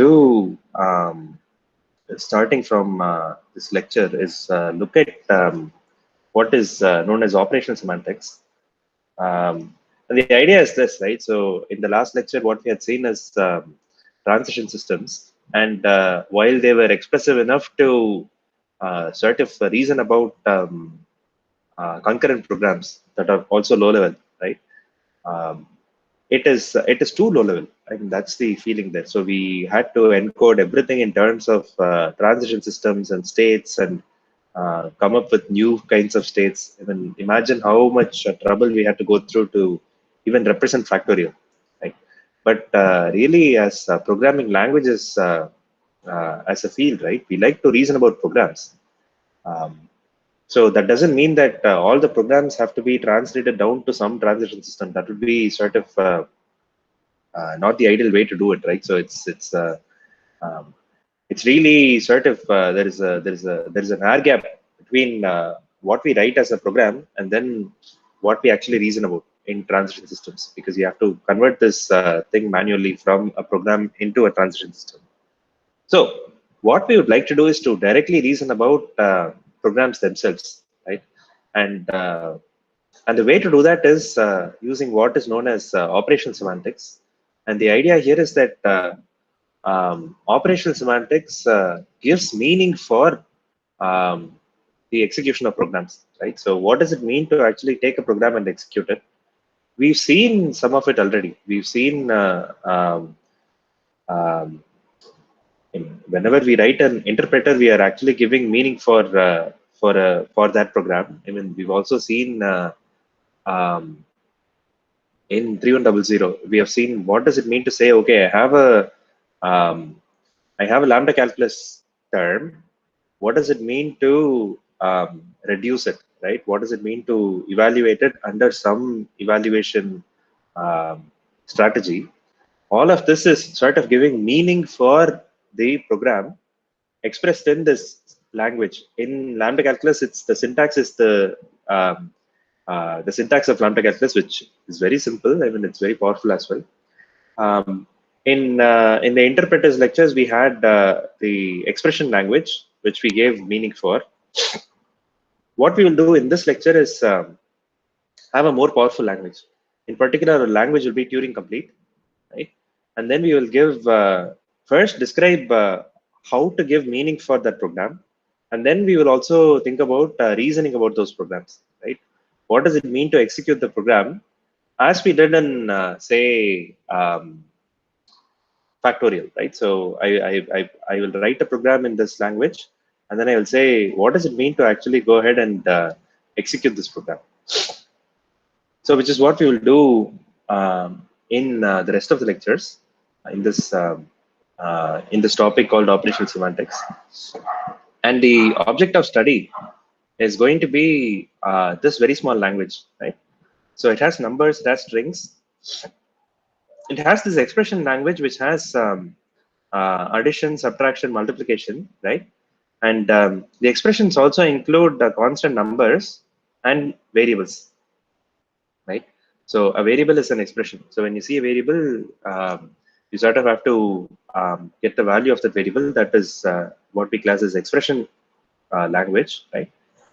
do, starting from this lecture, is look at what is known as operational semantics. And the idea is this, right? So in the last lecture, what we had seen is transition systems. And while they were expressive enough to sort of reason about concurrent programs that are also low level, right? Um, it is too low level. I mean, that's the feeling there. So we had to encode everything in terms of transition systems and states, and come up with new kinds of states. I mean, imagine how much trouble we had to go through to even represent factorial, right? But really, as programming languages, as a field, right, we like to reason about programs. So that doesn't mean that all the programs have to be translated down to some transition system. That would be sort of not the ideal way to do it, right? So um, it's really sort of there is an air gap between what we write as a program and then what we actually reason about in transition systems, because you have to convert this thing manually from a program into a transition system. So what we would like to do is to directly reason about programs themselves, right? And uh, and the way to do that is using what is known as operational semantics. And the idea here is that operational semantics gives meaning for the execution of programs, right? So what does it mean to actually take a program and execute it? We've seen some of it already. We've seen um, whenever we write an interpreter, we are actually giving meaning for that program. I mean, we've also seen um, in 3100, we have seen what does it mean to say, okay, um, I have a lambda calculus term. What does it mean to reduce it, right? What does it mean to evaluate it under some evaluation um, strategy? All of this is sort of giving meaning for the program expressed in this language. In lambda calculus, it's the syntax is the syntax of lambda calculus, which is very simple. I mean, it's very powerful as well. Um, in the interpreters lectures, we had the expression language, which we gave meaning for. What we will do in this lecture is have a more powerful language. In particular, our language will be Turing complete, right? And then we will give first describe how to give meaning for that program, and then we will also think about reasoning about those programs, right? What does it mean to execute the program, as we did in say factorial, right? So I will write a program in this language, and then I will say, what does it mean to actually go ahead and execute this program? So which is what we will do in the rest of the lectures in this topic called operational semantics. And the object of study is going to be this very small language, right? So it has numbers, it has strings. It has this expression language which has addition, subtraction, multiplication, right? And the expressions also include constant numbers and variables, right? So a variable is an expression. So when you see a variable, you sort of have to get the value of that variable. That is what we class as expression language, right?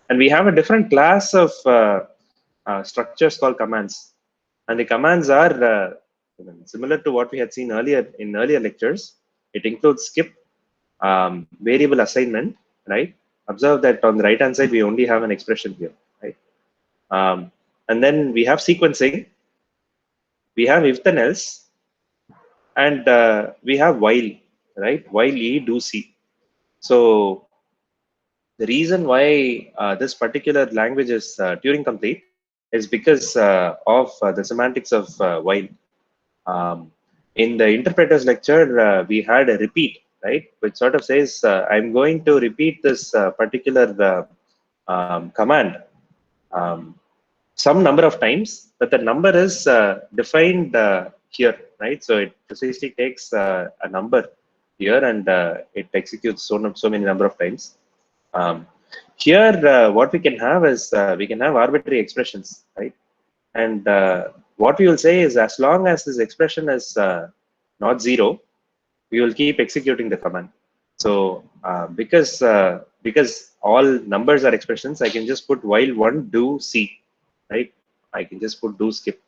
And we have a different class of structures called commands. And the commands are similar to what we had seen earlier in earlier lectures. It includes skip, variable assignment, right? Observe that on the right hand side, we only have an expression here, right? And then we have sequencing, we have if then else, and we have while, right? While ye do see. So the reason why this particular language is Turing complete is because of the semantics of while. Um, in the interpreters lecture, we had a repeat, right? Which sort of says, I'm going to repeat this particular command um, some number of times, but the number is defined here, right? So it precisely takes a number here and it executes so many number of times. Here, what we can have is we can have arbitrary expressions, right? And what we will say is, as long as this expression is not zero, we will keep executing the command. So because all numbers are expressions, I can just put while one do C, right? I can just put do skip.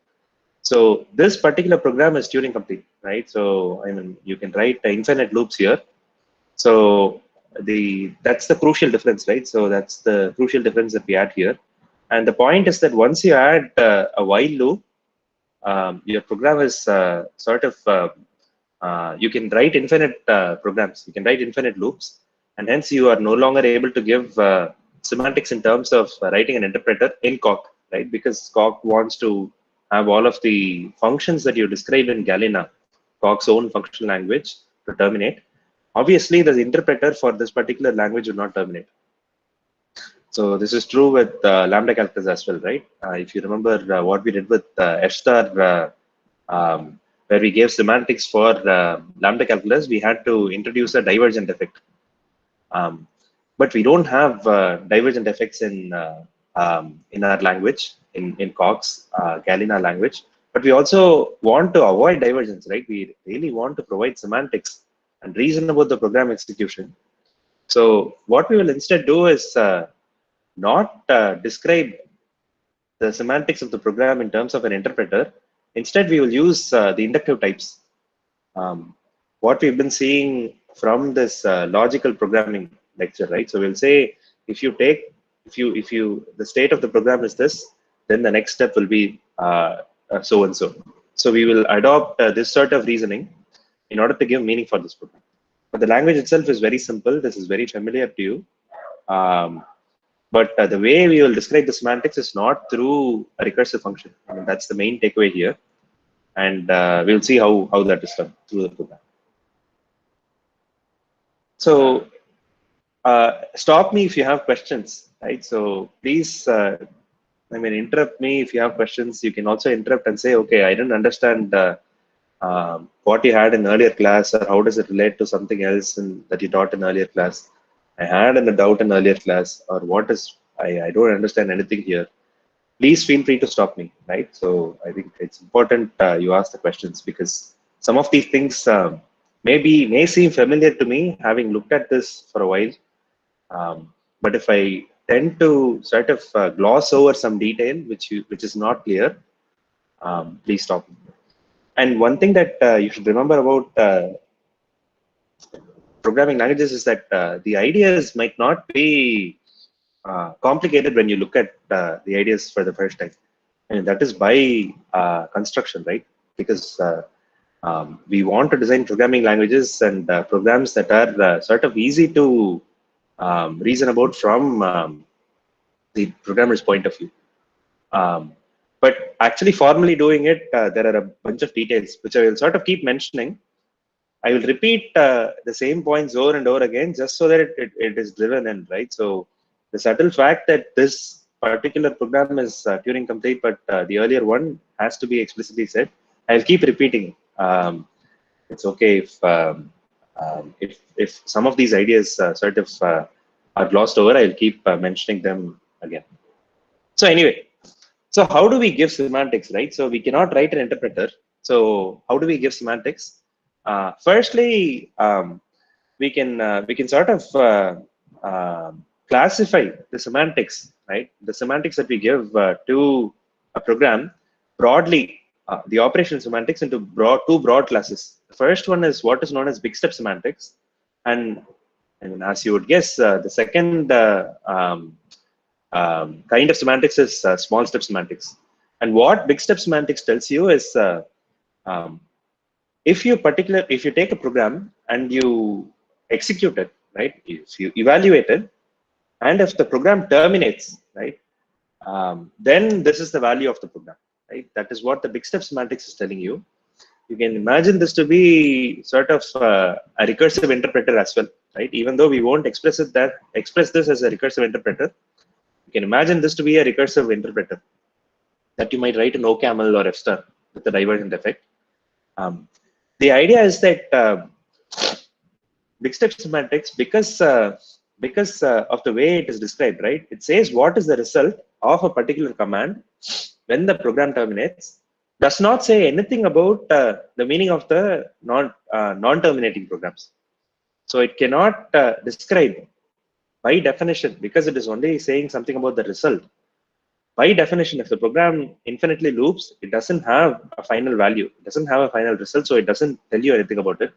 So this particular program is Turing complete, right? So I mean, you can write infinite loops here. So that's the crucial difference, right? So that's the crucial difference that we add here. And the point is that once you add a while loop, your program is you can write infinite programs. You can write infinite loops, and hence you are no longer able to give semantics in terms of writing an interpreter in Coq, right? Because Coq wants to have all of the functions that you describe in Galena, Coq's own functional language, to terminate. Obviously, the interpreter for this particular language will not terminate. So this is true with lambda calculus as well, right? If you remember what we did with F star, where we gave semantics for lambda calculus, we had to introduce a divergent effect. But we don't have divergent effects in our language, in Coq's Galena language. But we also want to avoid divergence, right? We really want to provide semantics and reason about the program execution. So what we will instead do is not describe the semantics of the program in terms of an interpreter. Instead, we will use the inductive types. What we've been seeing from this logical programming lecture, right? So we'll say if the state of the program is this, then the next step will be so and so. So we will adopt this sort of reasoning in order to give meaning for this program. But the language itself is very simple. This is very familiar to you. But the way we will describe the semantics is not through a recursive function. I mean, that's the main takeaway here. And we'll see how that is done through the program. So stop me if you have questions, right? So please, interrupt me if you have questions. You can also interrupt and say, okay, I didn't understand what you had in earlier class, or how does it relate to something else that you taught in earlier class. I had a doubt in earlier class, or I don't understand anything here. Please feel free to stop me, right? So I think it's important you ask the questions, because some of these things may seem familiar to me, having looked at this for a while. But if I tend to sort of gloss over some detail which is not clear, please stop me. And one thing that you should remember about programming languages is that the ideas might not be complicated when you look at the ideas for the first time. And that is by construction, right? Because we want to design programming languages and programs that are sort of easy to reason about from the programmer's point of view. But actually formally doing it, there are a bunch of details which I will sort of keep mentioning. I will repeat the same points over and over again, just so that it is driven in, right? So the subtle fact that this particular program is Turing complete, but the earlier one has to be explicitly said. I'll keep repeating. It's okay if some of these ideas sort of are glossed over. I'll keep mentioning them again. So anyway, so how do we give semantics, right? So we cannot write an interpreter. So how do we give semantics? Firstly, we can sort of classify the semantics, right? The semantics that we give to a program broadly, the operation semantics into two broad classes. The first one is what is known as big step semantics, and as you would guess, the second kind of semantics is small step semantics. And what big step semantics tells you is if you take a program and you execute it, right? If you evaluate it, and if the program terminates, right, then this is the value of the program, right? That is what the big step semantics is telling you. You can imagine this to be sort of a recursive interpreter as well, right? Even though we won't express this as a recursive interpreter, you can imagine this to be a recursive interpreter that you might write in OCaml or F star with the divergent effect. The idea is that big step semantics, because of the way it is described, right? It says what is the result of a particular command when the program terminates, does not say anything about the meaning of the non-terminating programs. So it cannot describe by definition, because it is only saying something about the result. By definition, if the program infinitely loops, it doesn't have a final value. It doesn't have a final result, so it doesn't tell you anything about it.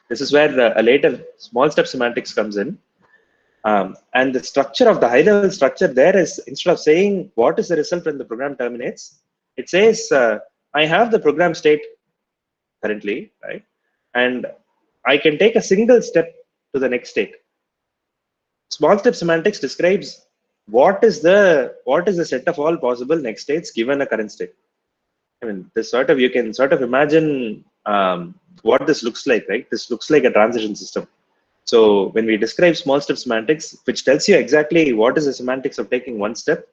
This is where a later small step semantics comes in. And the structure of the high level structure there is, instead of saying what is the result when the program terminates, it says, I have the program state currently, right? And I can take a single step to the next state. Small step semantics describes what is the set of all possible next states given a current state. I mean, this sort of, you can sort of imagine what this looks like, right? This looks like a transition system. So when we describe small step semantics, which tells you exactly what is the semantics of taking one step,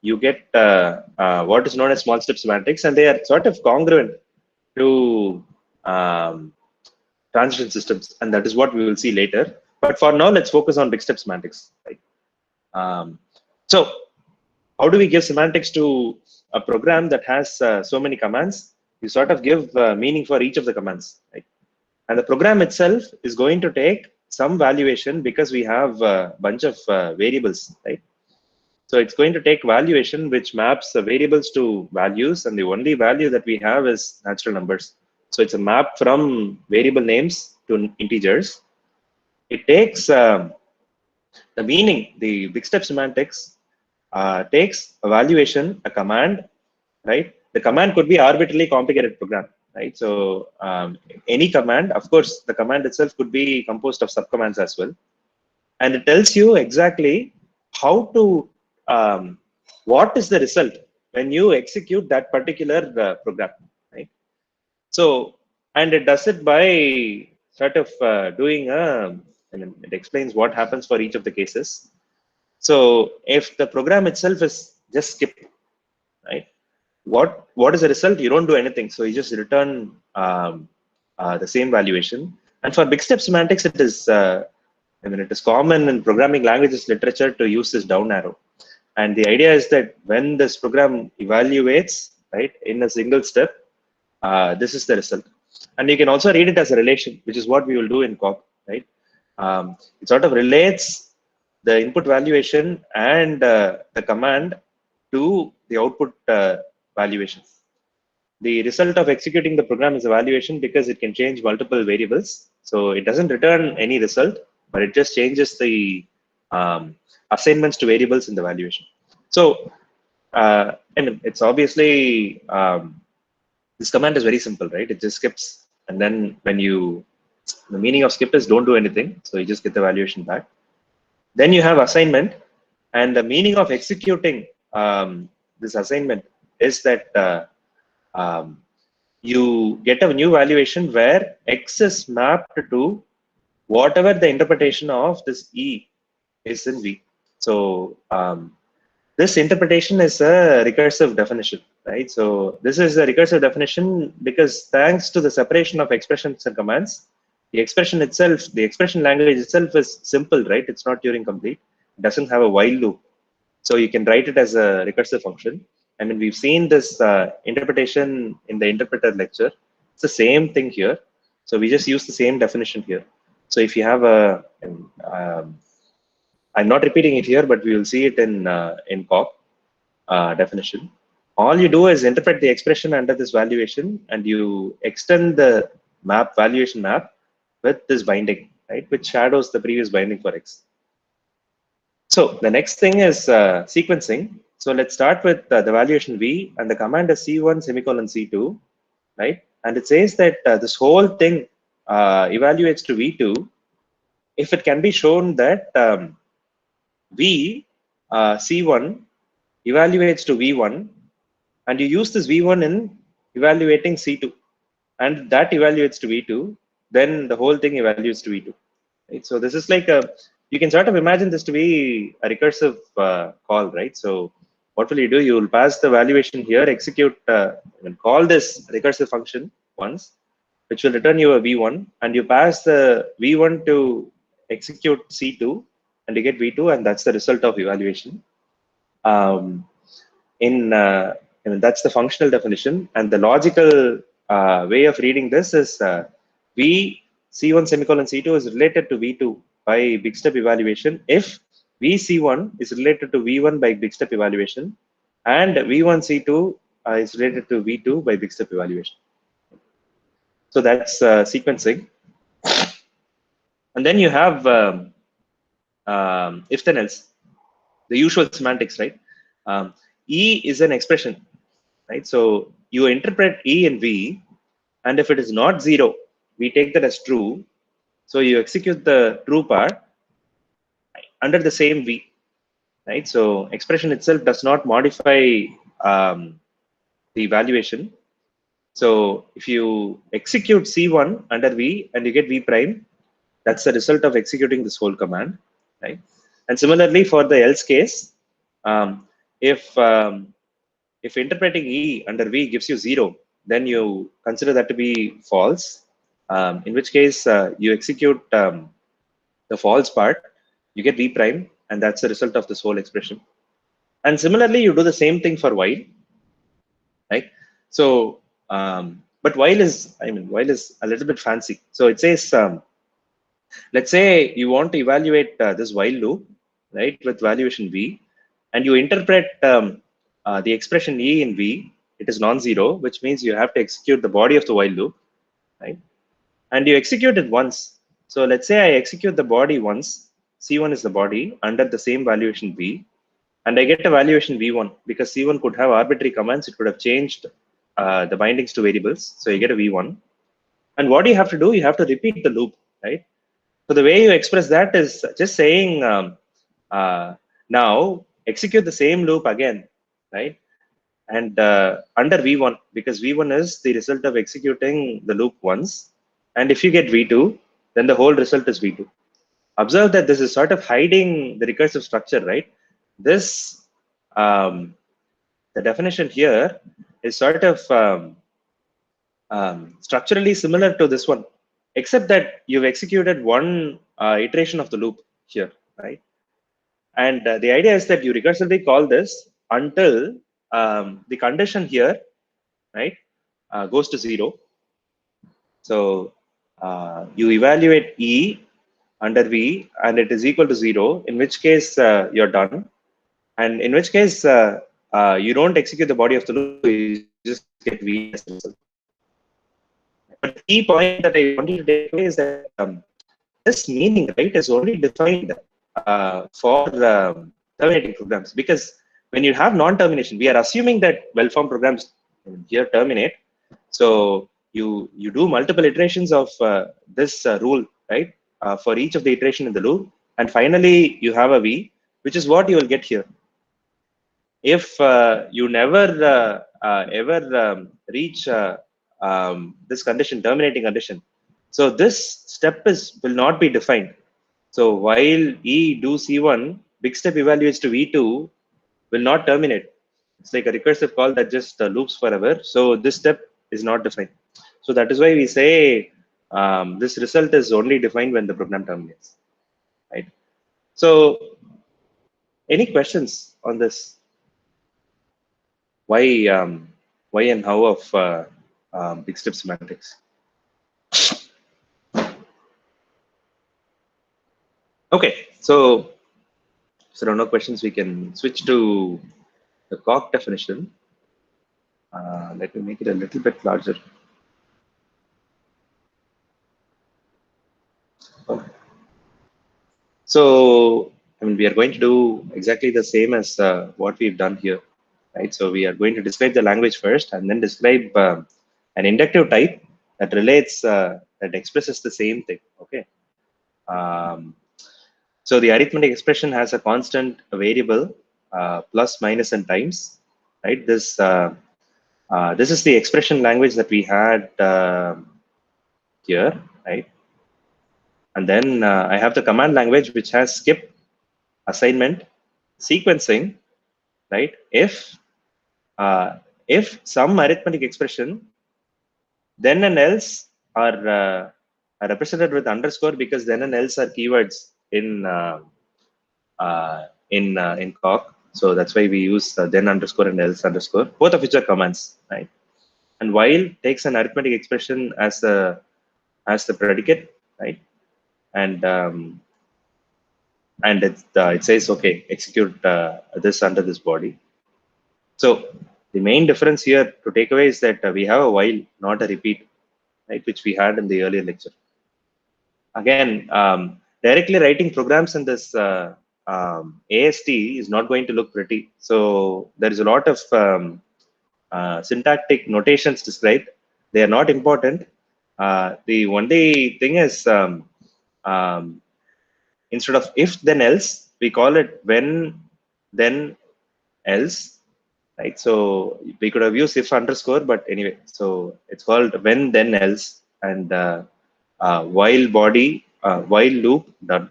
you get what is known as small step semantics, and they are sort of congruent to transition systems, and that is what we will see later. But for now, let's focus on big step semantics. Right? So how do we give semantics to a program that has so many commands? You sort of give meaning for each of the commands, right? And the program itself is going to take some valuation because we have a bunch of variables, right? So it's going to take valuation which maps the variables to values, and the only value that we have is natural numbers. So it's a map from variable names to integers. It takes the meaning, the big step semantics takes a valuation, a command, right? The command could be arbitrarily complicated program, right? So any command, of course, the command itself could be composed of subcommands as well. And it tells you exactly how to, what is the result when you execute that particular program, right? So, and it does it by sort of doing a, I mean, it explains what happens for each of the cases. So if the program itself is just skip, right? What is the result? You don't do anything. So you just return the same valuation. And for big step semantics, it is, I mean, it is common in programming languages literature to use this down arrow. And the idea is that when this program evaluates, right, in a single step, this is the result. And you can also read it as a relation, which is what we will do in COP, right? It sort of relates the input valuation and the command to the output valuation. The result of executing the program is a valuation because it can change multiple variables. So it doesn't return any result, but it just changes the assignments to variables in the valuation. So, and it's obviously, this command is very simple, right? It just skips. And then when you, the meaning of skip is don't do anything. So you just get the valuation back. Then you have assignment. And the meaning of executing this assignment is that you get a new valuation where X is mapped to whatever the interpretation of this E is in V. So this interpretation is a recursive definition, right? So this is a recursive definition because thanks to the separation of expressions and commands, the expression itself, the expression language itself is simple, right? It's not Turing complete. It doesn't have a while loop. So you can write it as a recursive function. I mean, we've seen this interpretation in the interpreter lecture. It's the same thing here. So we just use the same definition here. So if you have a, I'm not repeating it here, but we will see it in COP definition. All you do is interpret the expression under this valuation, and you extend the map valuation map with this binding, right, which shadows the previous binding for X. So the next thing is sequencing. So let's start with the valuation V, and the command is C1 semicolon C2, right? And it says that this whole thing evaluates to V2 if it can be shown that V C1 evaluates to V1, and you use this V1 in evaluating C2, and that evaluates to V2, then the whole thing evaluates to V2. Right? So this is like a, you can sort of imagine this to be a recursive call, right? So what will you do? You will pass the valuation here, execute, and call this recursive function once, which will return you a V1, and you pass the V1 to execute C2, and you get V2, and that's the result of evaluation. In I mean, that's the functional definition, and the logical way of reading this is V C1 semicolon C2 is related to V2 by big step evaluation if V C1 is related to V1 by big step evaluation, and V1 C2 is related to V2 by big step evaluation. So that's sequencing. And then you have if then else, the usual semantics, right? E is an expression, right? So you interpret E and V, and if it is not 0, we take that as true. So you execute the true part under the same V, right? So expression itself does not modify the evaluation. So if you execute C1 under V and you get V prime, that's the result of executing this whole command, right? And similarly for the else case, um, if if interpreting E under V gives you 0, then you consider that to be false. In which case you execute the false part, you get V prime, and that's the result of this whole expression. And similarly, you do the same thing for while, right? So, but while is, I mean, while is a little bit fancy. So it says, let's say you want to evaluate this while loop, right, with valuation V, and you interpret the expression E in V, it is non-zero, which means you have to execute the body of the while loop, right? And you execute it once. So let's say I execute the body once, C1 is the body, under the same valuation V, and I get a valuation V1 because C1 could have arbitrary commands, it could have changed the bindings to variables, so you get a V1. And what do you have to do? You have to repeat the loop, right? So the way you express that is just saying, now execute the same loop again, right? And under V1, because V1 is the result of executing the loop once. And if you get V2, then the whole result is V2. Observe that this is sort of hiding the recursive structure, right? This, the definition here is sort of structurally similar to this one, except that you've executed one iteration of the loop here, right? And the idea is that you recursively call this until the condition here, right, goes to 0. So you evaluate E under V and it is equal to 0, in which case you're done. And in which case you don't execute the body of the loop, you just get V as a result. But the key point that I want you to take away is that this meaning, right, is only defined for terminating programs, because when you have non-termination, we are assuming that well-formed programs here terminate. So you do multiple iterations of this rule, right, for each of the iteration in the loop, and finally you have a V, which is what you will get here. If you never ever reach this condition, terminating condition, so this step will not be defined. So while E do C1, big step evaluates to V2 will not terminate. It's like a recursive call that just loops forever. So this step is not defined. So that is why we say this result is only defined when the program terminates, right? So any questions on this? Why and how of big step semantics? Okay, so there are no questions. We can switch to the Coq definition. Let me make it a little bit larger. Okay. So, I mean, we are going to do exactly the same as what we've done here, right? So we are going to describe the language first, and then describe an inductive type that relates, that expresses the same thing. Okay. So the arithmetic expression has a constant variable, plus, minus, and times, right? This is the expression language that we had here, right? And then I have the command language, which has skip, assignment, sequencing, right? If some arithmetic expression, then and else are represented with underscore, because then and else are keywords in Coq. So that's why we use then underscore and else underscore, both of which are commands, right? And while takes an arithmetic expression as the predicate, right? And it says, okay, execute this under this body. So the main difference here to take away is that we have a while, not a repeat, right, which we had in the earlier lecture. Again, directly writing programs in this AST is not going to look pretty. So there is a lot of syntactic notations described. They are not important. The only thing is, um, instead of if then else, we call it when then else, right? So we could have used if underscore, but anyway, so it's called when then else, and while body, while loop done.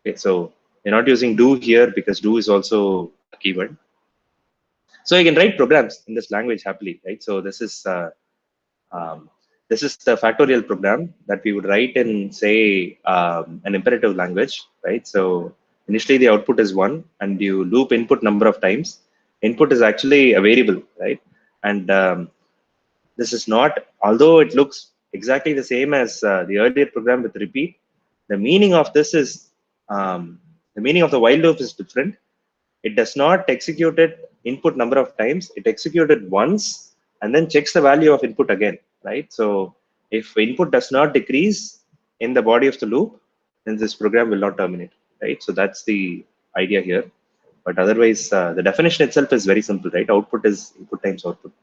Okay, so we're not using do here because do is also a keyword. So you can write programs in this language happily, right? So um, this is the factorial program that we would write in, say, an imperative language, right? So initially the output is 1, and you loop input number of times. Input is actually a variable, right? And this is not, although it looks exactly the same as the earlier program with repeat, the meaning of this is, the meaning of the while loop is different. It does not execute it input number of times. It executed once and then checks the value of input again, right? So if input does not decrease in the body of the loop, then this program will not terminate, right? So that's the idea here. But otherwise, the definition itself is very simple, right? Output is input times output.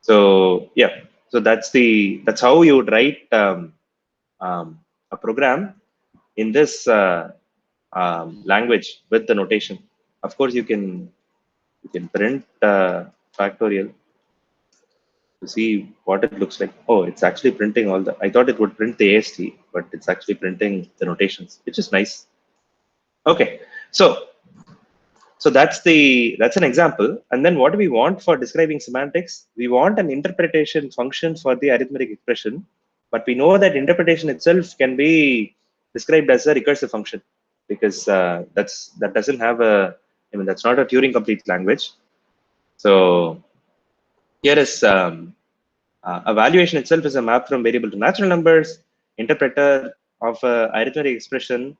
So yeah, so that's how you would write a program in this language with the notation. Of course, you can print factorial to see what it looks like. Oh, it's actually printing all the. I thought it would print the AST, but it's actually printing the notations, which is nice. Okay, so that's an example. And then what do we want for describing semantics? We want an interpretation function for the arithmetic expression, but we know that interpretation itself can be described as a recursive function, because that doesn't have a. I mean, that's not a Turing complete language. So here is evaluation itself is a map from variable to natural numbers. Interpreter of arithmetic expression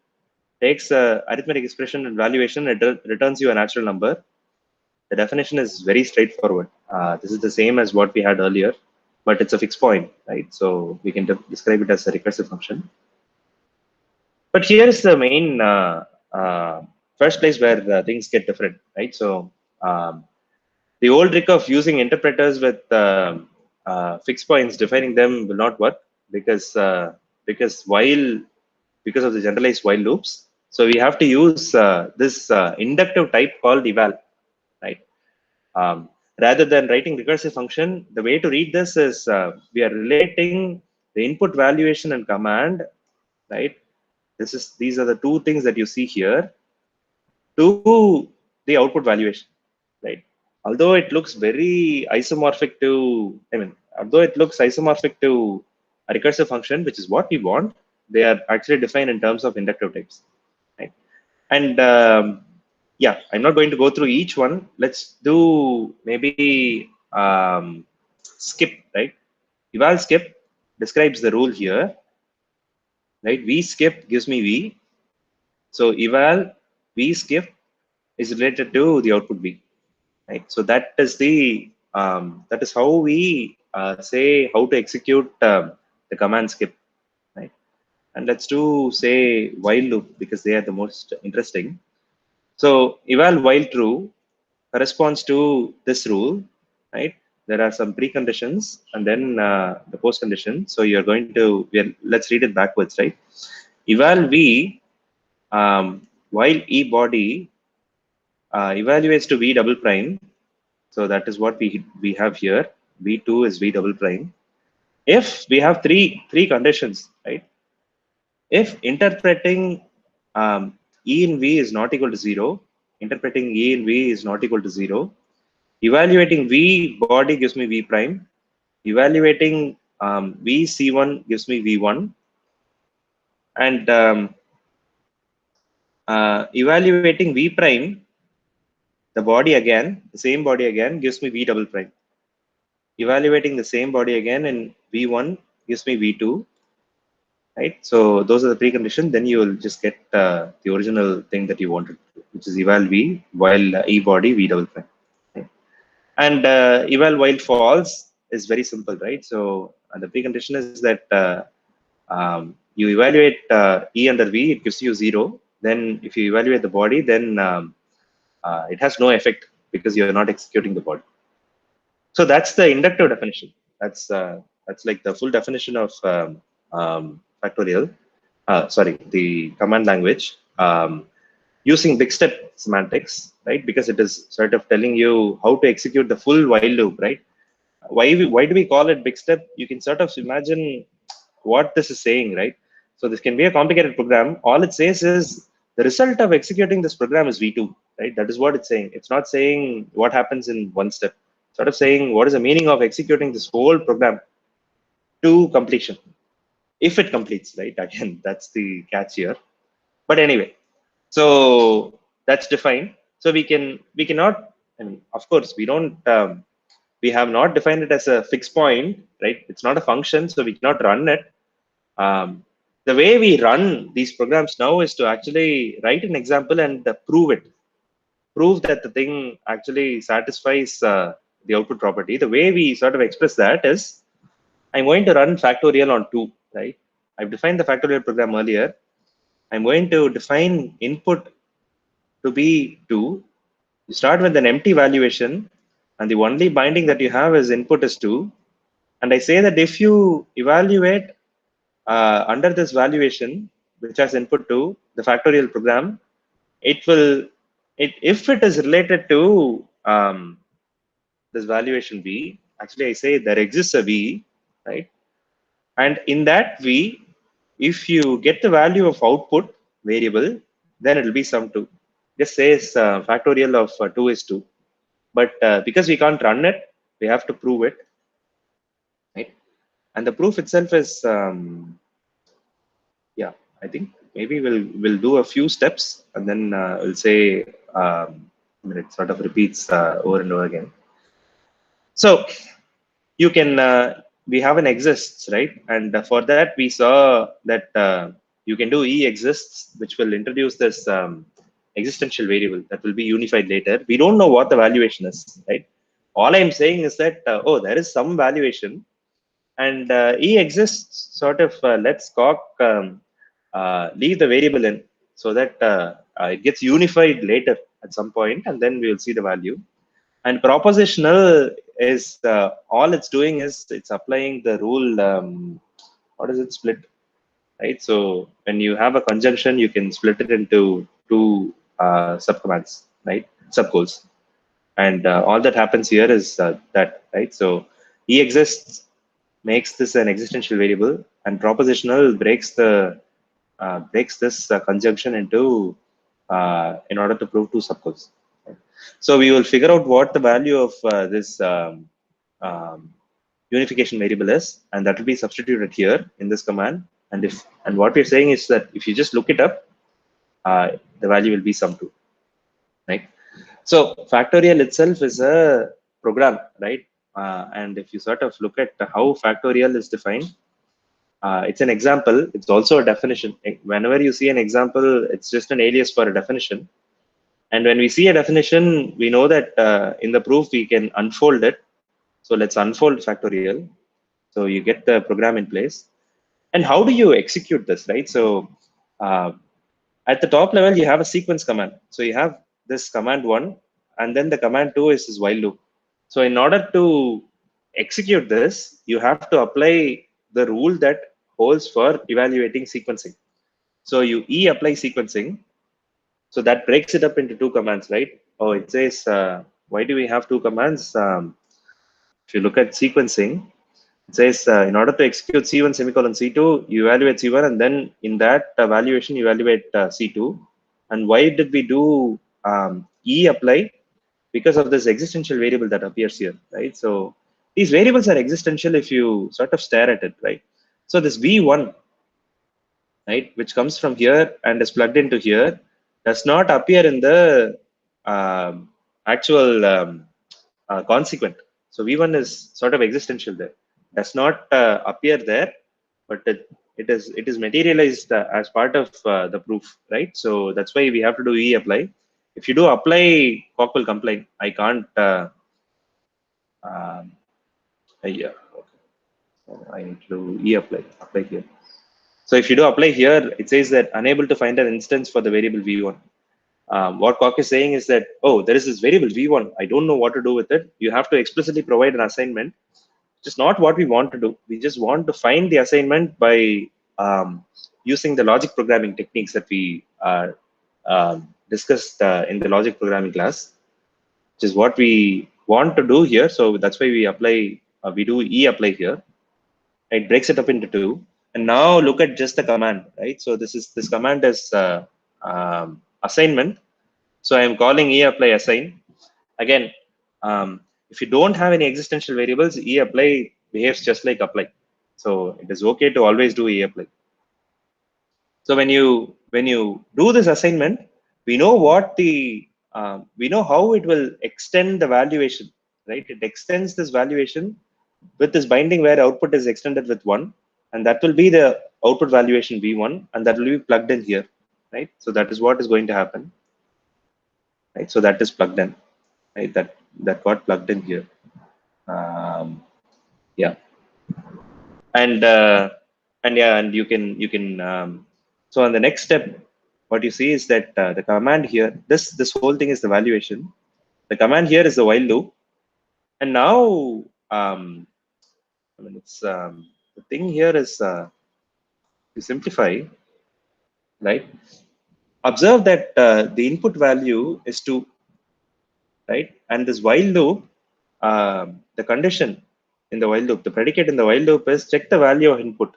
takes arithmetic expression and valuation, it returns you a natural number. The definition is very straightforward. This is the same as what we had earlier, but it's a fixed point, right? So we can describe it as a recursive function. But here is the main first place where things get different, right? So the old trick of using interpreters with fixed points, defining them will not work, because because of the generalized while loops. So we have to use this inductive type called eval, right? Rather than writing recursive function, the way to read this is we are relating the input valuation and command, right? These are the two things that you see here to the output valuation, right? Although it looks very isomorphic to, although it looks isomorphic to a recursive function, which is what we want, they are actually defined in terms of inductive types, right? And yeah, I'm not going to go through each one. Let's do maybe skip, right? Eval skip describes the rule here, right? V skip gives me V. So eval V skip is related to the output V, right? So that is how we say how to execute the command skip, right? And let's do, say, while loop, because they are the most interesting. So eval while true corresponds to this rule, right? There are some preconditions and then the post condition. So you're going to, let's read it backwards, right? Eval v while e body evaluates to v double prime. So that is what we have here. V2 is v double prime. If we have three conditions, right? If interpreting e in v is not equal to 0, interpreting e in v is not equal to 0, evaluating v body gives me v prime, evaluating v c1 gives me v1, and evaluating v prime, the body again, the same body again gives me V double prime. Evaluating the same body again in V1 gives me V2, right? So those are the preconditions. Then you will just get the original thing that you wanted, which is eval V while E body V double prime. Right? And eval while false is very simple, right? So the precondition is that you evaluate E under V, it gives you 0. Then if you evaluate the body, then it has no effect because you are not executing the body. So that's the inductive definition. That's like the full definition of factorial. Sorry, the command language using big step semantics, right? Because it is sort of telling you how to execute the full while loop, right? Why do we call it big step? You can sort of imagine what this is saying, right? So this can be a complicated program. All it says is the result of executing this program is V2, right? That is what it's saying. It's not saying what happens in one step. Sort of saying what is the meaning of executing this whole program to completion, if it completes, right? Again, that's the catch here. But anyway, so that's defined. So we cannot. I mean, of course, we don't. We have not defined it as a fixed point, right? It's not a function, so we cannot run it. The way we run these programs now is to actually write an example and prove it. Prove that the thing actually satisfies the output property. The way we sort of express that is, I'm going to run factorial on 2, right? I've defined the factorial program earlier. I'm going to define input to be 2. You start with an empty valuation, and the only binding that you have is input is 2. And I say that if you evaluate under this valuation, which has input 2, the factorial program, it will, if it is related to this valuation V, actually I say there exists a V, right? And in that V, if you get the value of output variable, then it will be sum 2. Just says factorial of 2 is 2. But because we can't run it, we have to prove it, right? And the proof itself is, yeah, I think maybe we'll do a few steps and then we'll say, I mean, it sort of repeats over and over again. So you can, we have an exists, right? And for that, we saw that you can do E exists, which will introduce this existential variable that will be unified later. We don't know what the valuation is, right? All I'm saying is that, oh, there is some valuation, and E exists sort of lets Coq leave the variable in so that it gets unified later at some point, and then we will see the value. And propositional is all it's doing is it's applying the rule. What is it? Split, right? So when you have a conjunction, you can split it into two subcommands, right? Subgoals, and all that happens here is that, right? So E exists makes this an existential variable, and propositional breaks this conjunction into in order to prove two subgoals. So we will figure out what the value of this unification variable is, and that will be substituted here in this command. And what we're saying is that if you just look it up, the value will be sum 2, right? So factorial itself is a program, right? And if you sort of look at how factorial is defined, it's an example. It's also a definition. Whenever you see an example, it's just an alias for a definition. And when we see a definition, we know that in the proof, we can unfold it. So let's unfold factorial. So you get the program in place. And how do you execute this, right? So at the top level, you have a sequence command. So you have this command 1, and then the command 2 is this while loop. So in order to execute this, you have to apply the rule that holds for evaluating sequencing. So you apply sequencing. So that breaks it up into two commands, right? Oh, it says, why do we have two commands? If you look at sequencing, it says in order to execute C1 semicolon C2, you evaluate C1, and then in that evaluation, you evaluate C2. And why did we do E apply? Because of this existential variable that appears here, right? So these variables are existential if you sort of stare at it, right? So this V1, right, which comes from here and is plugged into here, does not appear in the actual consequent. So v1 is sort of existential there, does not appear there, but it is materialized as part of the proof, right? So that's why we have to do e apply. If you do apply, cock will complain, I can't um, yeah, okay. So I need to do e apply here. So if you do apply here, it says that unable to find an instance for the variable v1. What Cock is saying is that, oh, there is this variable v1, I don't know what to do with it. You have to explicitly provide an assignment, which is not what we want to do. We just want to find the assignment by using the logic programming techniques that we discussed in the logic programming class, which is what we want to do here. So that's why we apply, we do e apply here. It breaks it up into two. And now look at just the command, right? So this command is assignment. So I am calling e apply assign. Again, if you don't have any existential variables, e apply behaves just like apply. So it is okay to always do e apply. So when you do this assignment, we know what the we know how it will extend the valuation, right? It extends this valuation with this binding where output is extended with 1, and that will be the output valuation v1, and that will be plugged in here, right? So that is what is going to happen, right? So that is plugged in, right? That got plugged in here. Yeah, and yeah, and you can so on the next step, what you see is that the command here, this whole thing is the valuation. The command here is the while loop, and now I mean, it's the thing here is to simplify, right? Observe that the input value is 2, right? And this while loop, the condition in the while loop, the predicate in the while loop is check the value of input.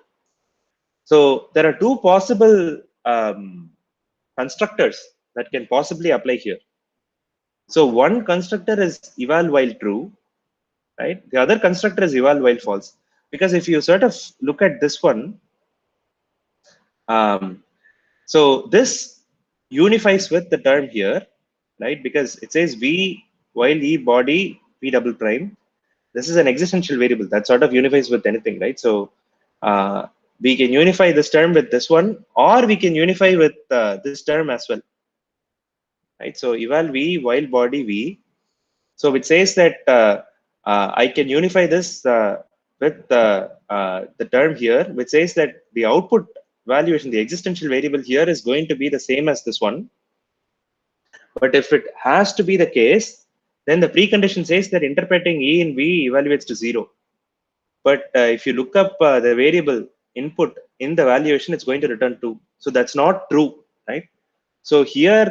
So there are two possible constructors that can possibly apply here. So one constructor is eval while true, right? The other constructor is eval while false. Because if you sort of look at this one, so this unifies with the term here, right? Because it says v while e body v double prime. This is an existential variable that sort of unifies with anything, right? So we can unify this term with this one, or we can unify with this term as well, right? So eval v while body v. So it says that I can unify this with the term here, which says that the output valuation, the existential variable here, is going to be the same as this one. But if it has to be the case, then the precondition says that interpreting e in v evaluates to 0. But if you look up the variable input in the valuation, it's going to return 2. So that's not true, right? So here,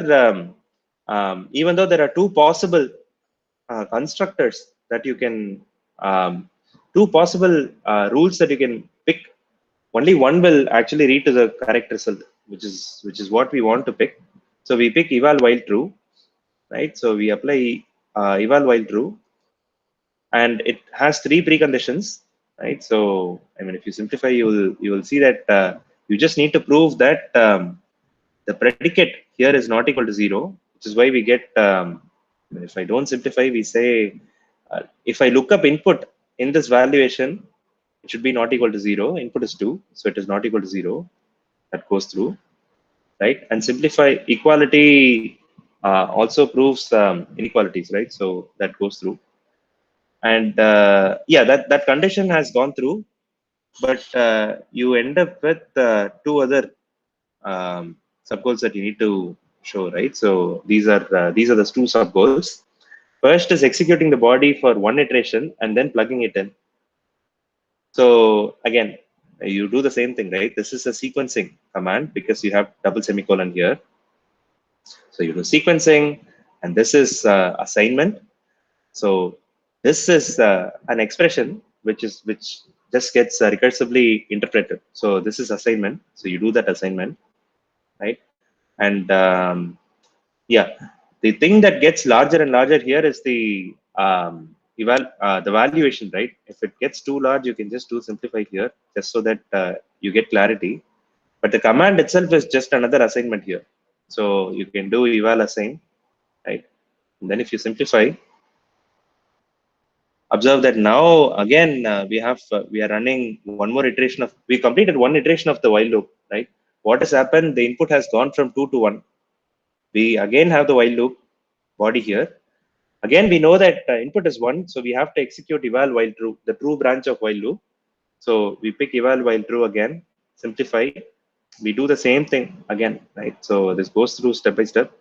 even though there are two possible constructors that you can, two possible rules that you can pick, only one will actually lead to the correct result, which is what we want to pick. So we pick eval while true, right? So we apply eval while true, and it has 3 preconditions, right? So I mean, if you simplify, you will see that you just need to prove that the predicate here is not equal to 0, which is why we get, if I don't simplify, we say if I look up input in this valuation, it should be not equal to 0. Input is 2, so it is not equal to 0. That goes through, right? And simplify equality also proves inequalities, right? So that goes through. And yeah, that condition has gone through, but you end up with 2 other subgoals that you need to show, right? So these are the 2 subgoals. First is executing the body for 1 iteration and then plugging it in. So again, you do the same thing, right? This is a sequencing command because you have double semicolon here. So you do sequencing, and this is assignment. So this is an expression which just gets recursively interpreted. So this is assignment. So you do that assignment, right? And yeah, the thing that gets larger and larger here is the the valuation, right? If it gets too large, you can just do simplify here, just so that you get clarity. But the command itself is just another assignment here. So you can do eval assign, right? And then if you simplify, observe that now again we are running one more iteration of, we completed one iteration of the while loop, right? What has happened? The input has gone from 2 to 1. We again have the while loop body here. Again, we know that input is 1, so we have to execute eval while true, the true branch of while loop. So we pick eval while true again, simplify. We do the same thing again, right? So this goes through step by step.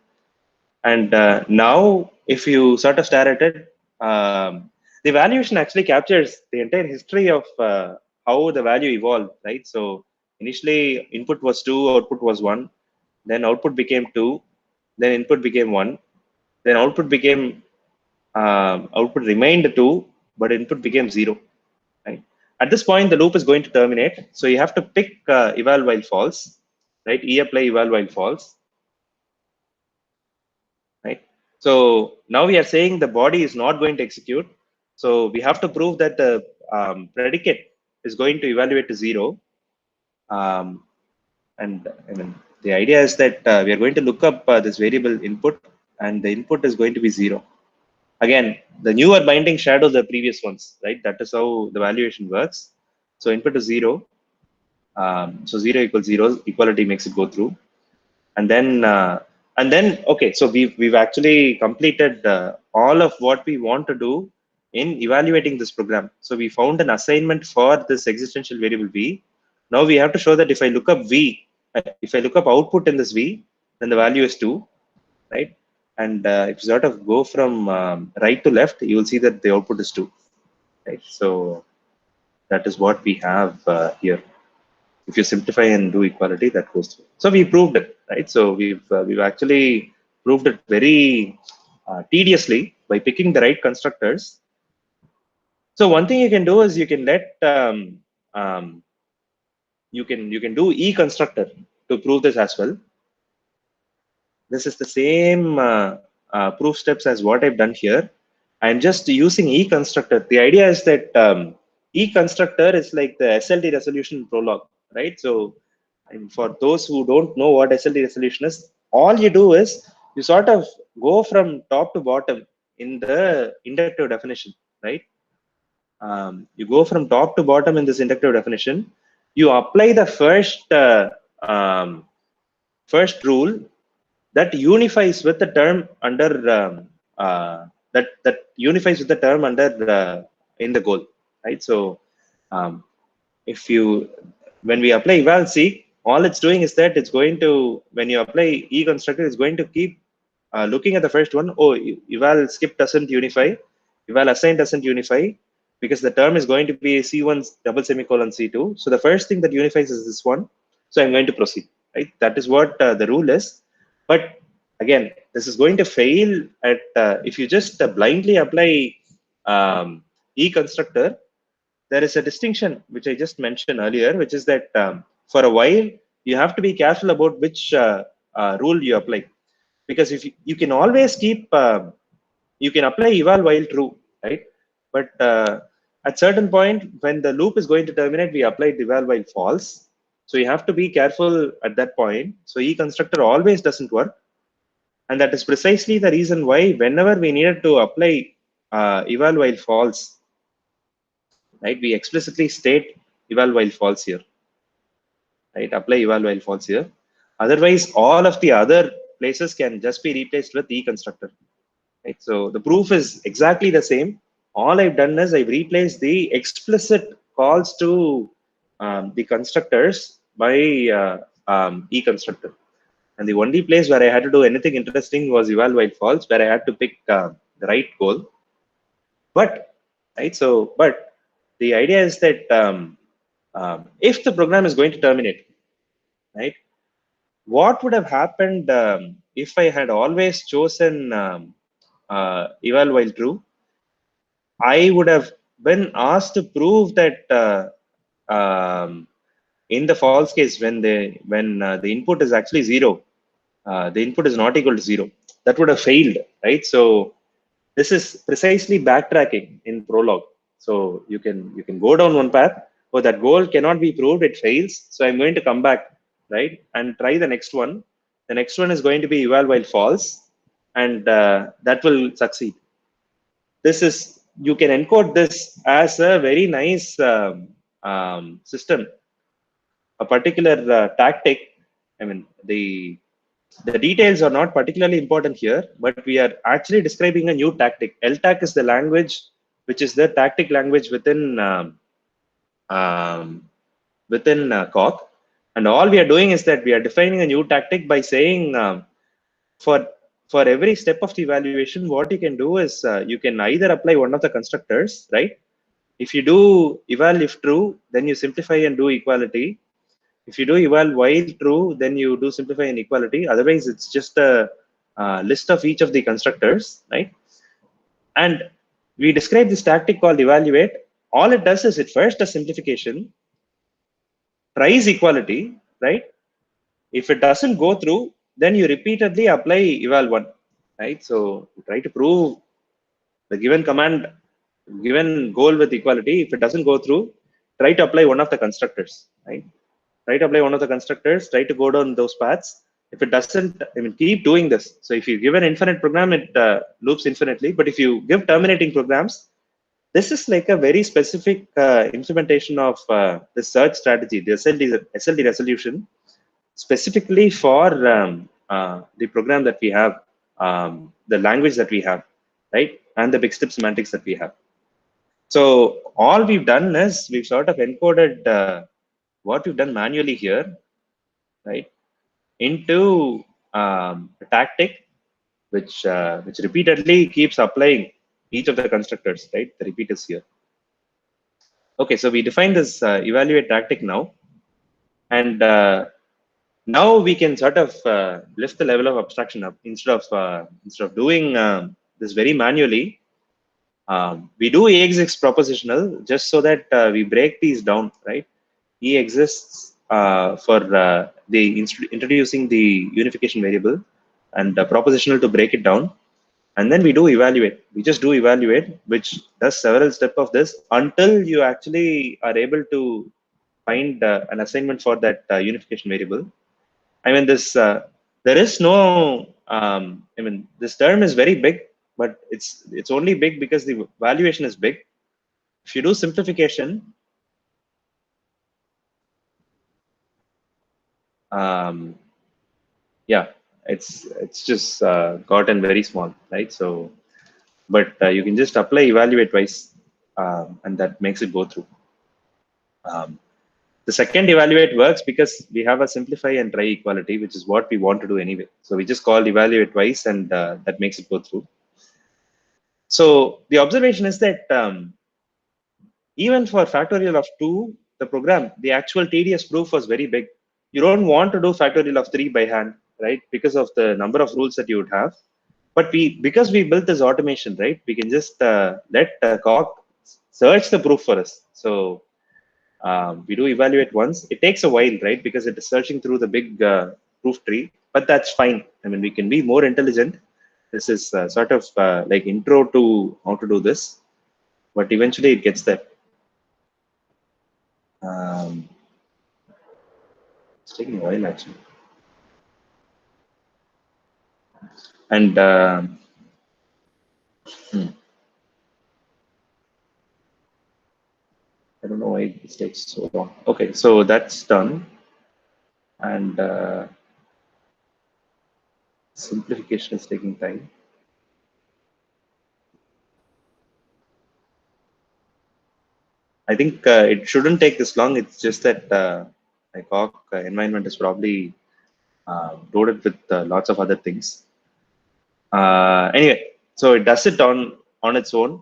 And now, if you sort of stare at it, the evaluation actually captures the entire history of how the value evolved, right? So initially, input was 2, output was 1. Then output became 2. Then input became 1. Then output remained 2, but input became 0. Right? At this point, the loop is going to terminate. So you have to pick eval while false, right? Apply eval while false, right? So now we are saying the body is not going to execute. So we have to prove that the predicate is going to evaluate to 0. And I mean, the idea is that we are going to look up this variable input, and the input is going to be 0. Again, the newer binding shadow the previous ones, right? That is how the valuation works. So input is 0. So 0 equals 0, equality makes it go through. And then okay, so we've actually completed all of what we want to do in evaluating this program. So we found an assignment for this existential variable v. Now we have to show that if I look up v, if I look up output in this v, then the value is 2, right? And if you sort of go from right to left, you will see that the output is 2, right? So that is what we have here. If you simplify and do equality, that goes through. So we proved it, right? So we've actually proved it very tediously by picking the right constructors. So one thing you can do is you can let you can do e constructor to prove this as well. This is the same proof steps as what I've done here. I'm just using e constructor. The idea is that e constructor is like the SLT resolution prologue, right? So and for those who don't know what SLT resolution is, all you do is you sort of go from top to bottom in the inductive definition, right? You go from top to bottom in this inductive definition. You apply the first rule that unifies with the term under that unifies with the term under in the goal, right? So um, if you when we apply eval seek, all it's doing is that it's going to, when you apply e constructor, it's going to keep looking at the first one. Oh, eval skip doesn't unify, eval assign doesn't unify, because the term is going to be c1 double semicolon c2. So the first thing that unifies is this one. So I'm going to proceed, right? That is what the rule is. But again, this is going to fail at if you just blindly apply e constructor. There is a distinction which I just mentioned earlier, which is that for a while you have to be careful about which rule you apply, because if you can always keep you can apply eval while true, right? But at certain point when the loop is going to terminate, we apply eval while false. So you have to be careful at that point. So e constructor always doesn't work, and that is precisely the reason why whenever we needed to apply eval while false, right, we explicitly state eval while false here, right? Apply eval while false here. Otherwise, all of the other places can just be replaced with e constructor, right? So the proof is exactly the same. All I've done is I've replaced the explicit calls to the constructors by e constructor. And the only place where I had to do anything interesting was eval while false, where I had to pick the right goal. But right, so but the idea is that if the program is going to terminate, right, what would have happened if I had always chosen eval while true? I would have been asked to prove that in the false case, when the input is actually 0, the input is not equal to 0. That would have failed, right? So this is precisely backtracking in prologue. So you can go down one path, but that goal cannot be proved, it fails. So I'm going to come back, right, and try the next one. The next one is going to be eval while false. and that will succeed. This is, you can encode this as a very nice system, a particular tactic. I mean, the details are not particularly important here, but we are actually describing a new tactic. LTAC is the language, which is the tactic language um, within Coq. And all we are doing is that we are defining a new tactic by saying for for every step of the evaluation, what you can do is you can either apply one of the constructors, right? If you do eval if true, then you simplify and do equality. If you do eval while true, then you do simplify and equality. Otherwise, it's just a list of each of the constructors, right? And we describe this tactic called evaluate. All it does is it first does simplification, tries equality, right? If it doesn't go through, then you repeatedly apply eval one, right? So you try to prove the given command, given goal with equality. If it doesn't go through, try to apply one of the constructors, right? Try to apply one of the constructors, try to go down those paths. If it doesn't, I mean, keep doing this. So if you give an infinite program, it loops infinitely. But if you give terminating programs, this is like a very specific implementation of the search strategy, the SLD resolution, specifically for the program that we have, the language that we have, right? And the big step semantics that we have. So all we've done is we've sort of encoded what we've done manually here, right, into a tactic which repeatedly keeps applying each of the constructors, right? The repeat is here. Okay, so we define this evaluate tactic now, and now we can sort of lift the level of abstraction up. Instead of doing this very manually, we do E exists propositional just so that we break these down, right? E exists for the introducing the unification variable, and propositional to break it down. And then we do evaluate. We just do evaluate, which does several steps of this until you actually are able to find an assignment for that unification variable. I mean, there is no. I mean, this term is very big, but it's only big because the valuation is big. If you do simplification, yeah, it's just gotten very small, right? So, but you can just apply evaluate twice, and that makes it go through. The second evaluate works because we have a simplify and try equality, which is what we want to do anyway. So we just call evaluate twice, and that makes it go through. So the observation is that even for factorial of 2, the program, the actual tedious proof was very big. You don't want to do factorial of 3 by hand, right? Because of the number of rules that you would have. But because we built this automation, right? We can just let Coq search the proof for us. So we do evaluate once. It takes a while, right? Because it is searching through the big proof tree, but that's fine. I mean, we can be more intelligent. This is sort of like intro to how to do this, but eventually it gets there. It's taking a while actually. And I don't know why this takes so long. Okay, so that's done. And simplification is taking time. I think it shouldn't take this long. It's just that my Coq environment is probably loaded with lots of other things. Anyway, so it does it on its own,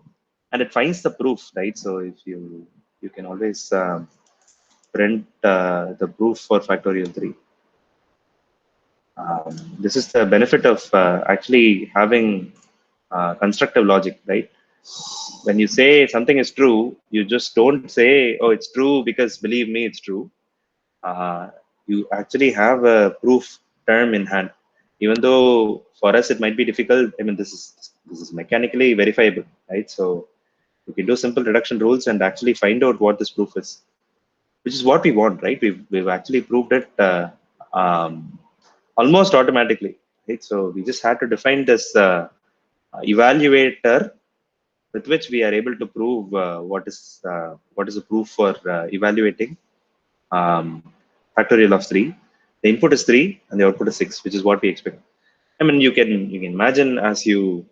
and it finds the proof, right? So if you can always print the proof for factorial 3. This is the benefit of actually having constructive logic, right? When you say something is true, you just don't say, oh, it's true because believe me, it's true. You actually have a proof term in hand, even though for us it might be difficult. I mean, this is mechanically verifiable, right? So you can do simple reduction rules and actually find out what this proof is, which is what we want, right? We've actually proved it almost automatically. right? So we just had to define this evaluator with which we are able to prove what is the proof for evaluating factorial of 3. The input is 3 and the output is 6, which is what we expect. I mean, you can imagine as you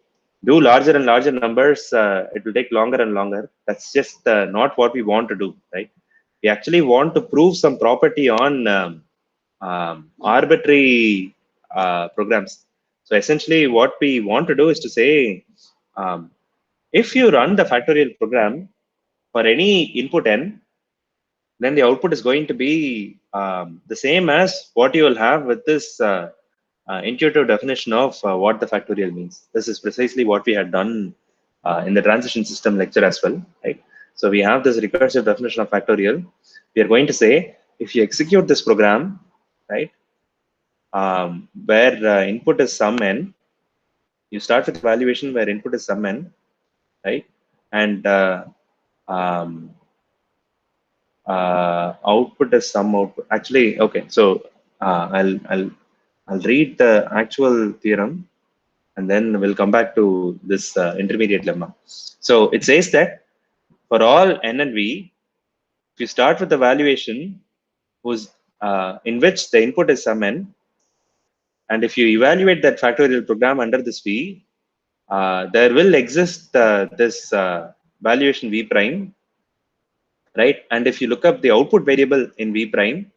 do larger and larger numbers, it will take longer and longer. That's just not what we want to do, right? We actually want to prove some property on arbitrary programs. So essentially, what we want to do is to say, um, if you run the factorial program for any input n, then the output is going to be the same as what you will have with this intuitive definition of what the factorial means. This is precisely what we had done in the transition system lecture as well, right? So we have this recursive definition of factorial. We are going to say, if you execute this program, right, where input is sum n, you start with evaluation where input is sum n, right, and um, output is some output. Actually, okay. So I'll read the actual theorem, and then we'll come back to this intermediate lemma. So it says that for all n and v, if you start with the valuation whose in which the input is sum n, and if you evaluate that factorial program under this v, there will exist this valuation v prime, right? And if you look up the output variable in v prime,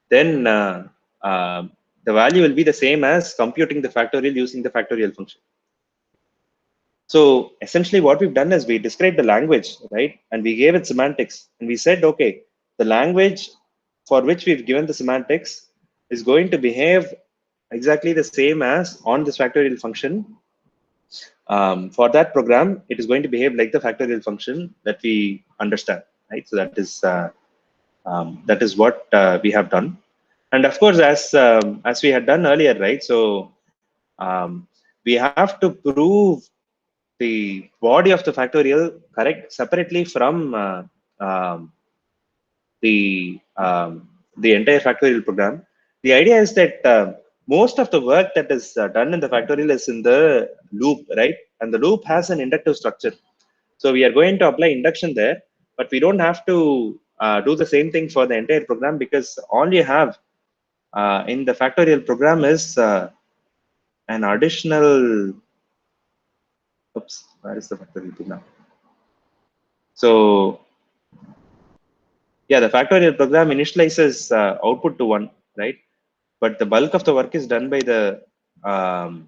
then the value will be the same as computing the factorial using the factorial function. So essentially what we've done is we described the language, right? And we gave it semantics. And we said, okay, the language for which we've given the semantics is going to behave exactly the same as on this factorial function. For that program, it is going to behave like the factorial function that we understand, right? So that is what we have done. And of course, as we had done earlier, right? So we have to prove the body of the factorial correct separately from the entire factorial program. The idea is that most of the work that is done in the factorial is in the loop, right? And the loop has an inductive structure. So we are going to apply induction there, but we don't have to do the same thing for the entire program, because all you have in the factorial program is an additional, oops, where is the factorial program? So yeah, the factorial program initializes output to 1, right? But the bulk of the work is done by the the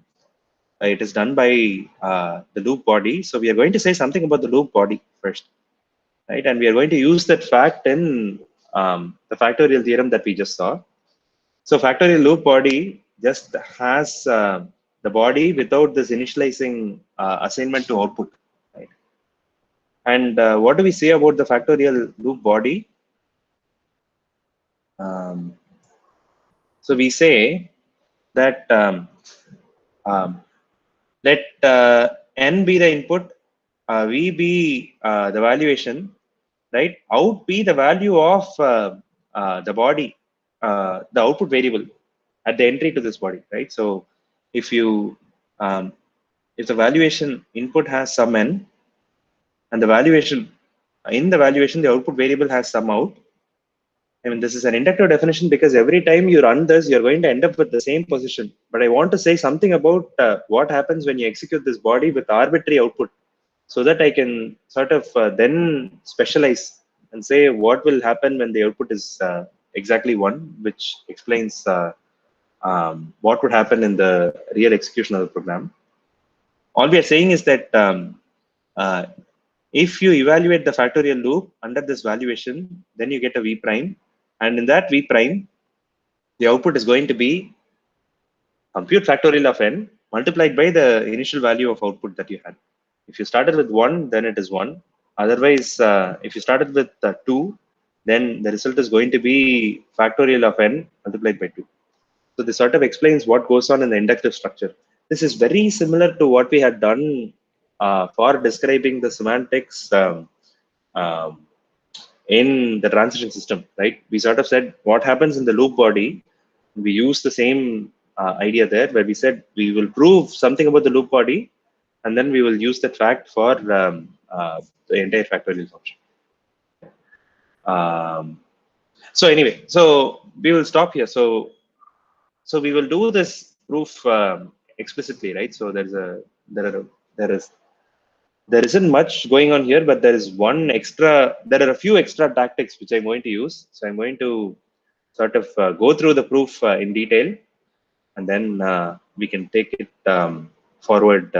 loop body. So we are going to say something about the loop body first, right? And we are going to use that fact in the factorial theorem that we just saw. So factorial loop body just has the body without this initializing assignment to output, right? And what do we say about the factorial loop body? So we say that let n be the input, v be the valuation, right? Out be the value of the body, the output variable at the entry to this body, right? So if you if the valuation input has some n, and the valuation the output variable has some out. I mean, this is an inductive definition because every time you run this, you're going to end up with the same position. But I want to say something about what happens when you execute this body with arbitrary output, so that I can sort of then specialize and say what will happen when the output is exactly 1, which explains what would happen in the real execution of the program. All we are saying is that if you evaluate the factorial loop under this valuation, then you get a v prime. And in that v prime, the output is going to be compute factorial of n multiplied by the initial value of output that you had. If you started with 1, then it is 1. Otherwise, if you started with 2, then the result is going to be factorial of n multiplied by 2. So this sort of explains what goes on in the inductive structure. This is very similar to what we had done for describing the semantics in the transition system, right? We sort of said what happens in the loop body. We use the same idea there, where we said we will prove something about the loop body, and then we will use that fact for the entire factorial function. So anyway, so we will stop here. So we will do this proof explicitly, right? So there isn't much going on here, but there are a few extra tactics which I'm going to use. So I'm going to sort of go through the proof in detail, and then we can take it forward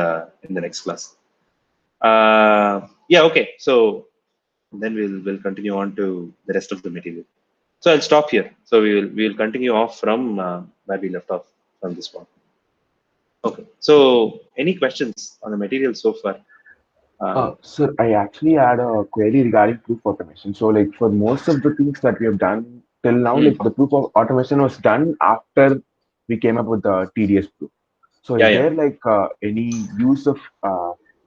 in the next class. Yeah, okay. So then we'll continue on to the rest of the material. So I'll stop here. So we'll continue off from where we left off from this one. Okay. So any questions on the material so far? Sir, I actually had a query regarding proof automation. So, like for most of the things that we have done till now, like the proof of automation was done after we came up with the TDS proof. So, Yeah, is yeah. there like any use of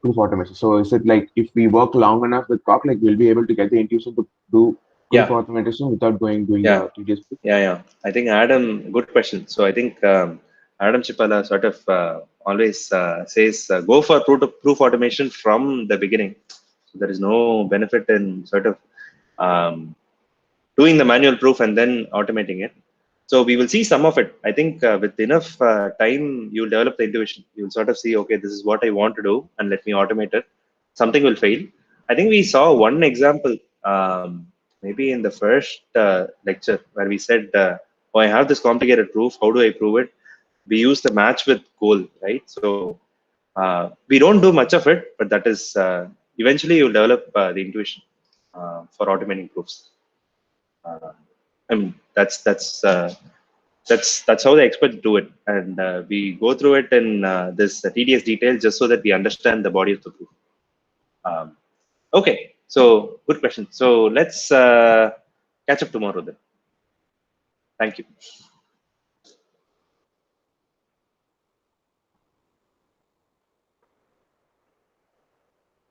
proof automation? So, is it like if we work long enough with Coq, like we'll be able to get the intuition to do proof Yeah, automation without doing yeah. the TDS proof? Yeah. I think Adam, good question. So I think Adam Chipala sort of always says go for proof automation from the beginning. So there is no benefit in sort of um, doing the manual proof and then automating it. So we will see some of it. I think with enough time, you'll develop the intuition. You'll sort of see, okay, this is what I want to do, and let me automate it. Something will fail. I think we saw one example, maybe in the first lecture, where we said, oh, I have this complicated proof. How do I prove it? We use the match with goal, right? So we don't do much of it, but that is eventually you'll develop the intuition for automating proofs. Uh, I mean, that's how the experts do it, and we go through it in this tedious detail just so that we understand the body of the proof. Um, okay, so good question. So let's catch up tomorrow then. Thank you.